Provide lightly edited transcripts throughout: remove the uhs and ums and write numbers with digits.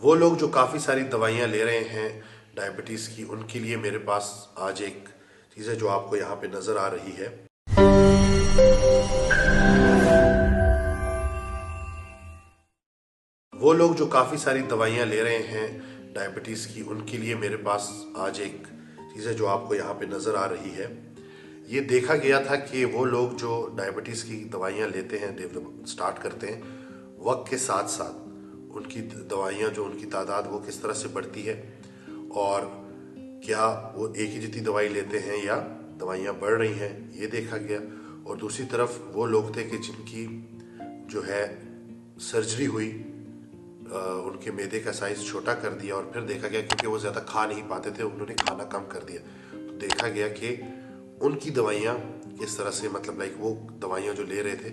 वो लोग जो काफ़ी सारी दवाइयाँ ले रहे हैं डायबिटीज़ की, उनके लिए मेरे पास आज एक चीज़ है जो आपको यहाँ पे नज़र आ रही है। वो लोग जो काफ़ी सारी दवाइयाँ ले रहे हैं डायबिटीज़ की, उनके लिए मेरे पास आज एक चीज़ है जो आपको यहाँ पे नज़र आ रही है। ये देखा गया था कि वो लोग जो डायबिटीज़ की दवाइयाँ लेते हैं, स्टार्ट करते हैं, वक्त के साथ साथ उनकी दवाइयाँ जो उनकी तादाद वो किस तरह से बढ़ती है और क्या वो एक ही जितनी दवाई लेते हैं या दवाइयाँ बढ़ रही हैं, ये देखा गया। और दूसरी तरफ वो लोग थे कि जिनकी जो है सर्जरी हुई, उनके मैदे का साइज छोटा कर दिया और फिर देखा गया क्योंकि वो ज़्यादा खा नहीं पाते थे, उन्होंने खाना कम कर दिया, तो देखा गया कि उनकी दवाइयाँ किस तरह से, मतलब लाइक वो दवाइयाँ जो ले रहे थे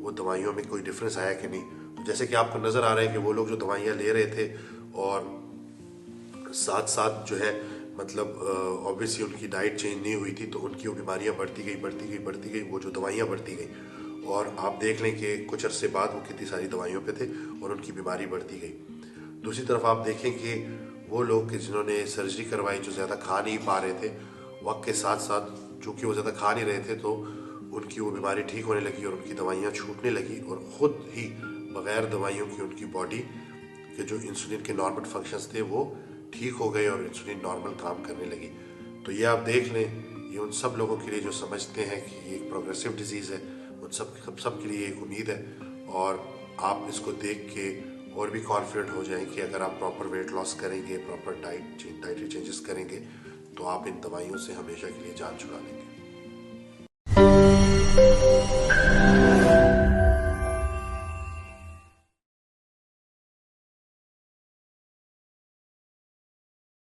वो दवाइयों में कोई डिफरेंस आया कि नहीं। तो जैसे कि आपको नज़र आ रहा है कि वो लोग जो दवाइयाँ ले रहे थे और साथ साथ जो है मतलब ऑब्वियसली उनकी डाइट चेंज नहीं हुई थी, तो उनकी वो बीमारियाँ बढ़ती गई, वो जो दवाइयाँ बढ़ती गई और आप देख लें कि कुछ अरसे बाद वो कितनी सारी दवाइयों पे थे और उनकी बीमारी बढ़ती गई। दूसरी तरफ आप देखें कि वो लोग कि जिन्होंने सर्जरी करवाई, जो ज़्यादा खा नहीं पा रहे थे, वक्त के साथ साथ चूँकि वो ज़्यादा खा नहीं रहे थे तो उनकी वो बीमारी ठीक होने लगी और उनकी दवाइयाँ छूटने लगी और ख़ुद ही बग़ैर दवाइयों की उनकी बॉडी के जो इंसुलिन के नॉर्मल फंक्शंस थे वो ठीक हो गए और इंसुलिन नॉर्मल काम करने लगी। तो ये आप देख लें, ये उन सब लोगों के लिए जो समझते हैं कि ये एक प्रोग्रेसिव डिजीज़ है, उन सब के लिए एक उम्मीद है। और आप इसको देख के और भी कॉन्फिडेंट हो जाएं कि अगर आप प्रॉपर वेट लॉस करेंगे, प्रॉपर डाइटरी चेंजेस करेंगे, तो आप इन दवाइयों से हमेशा के लिए जान छुड़ा लेंगे।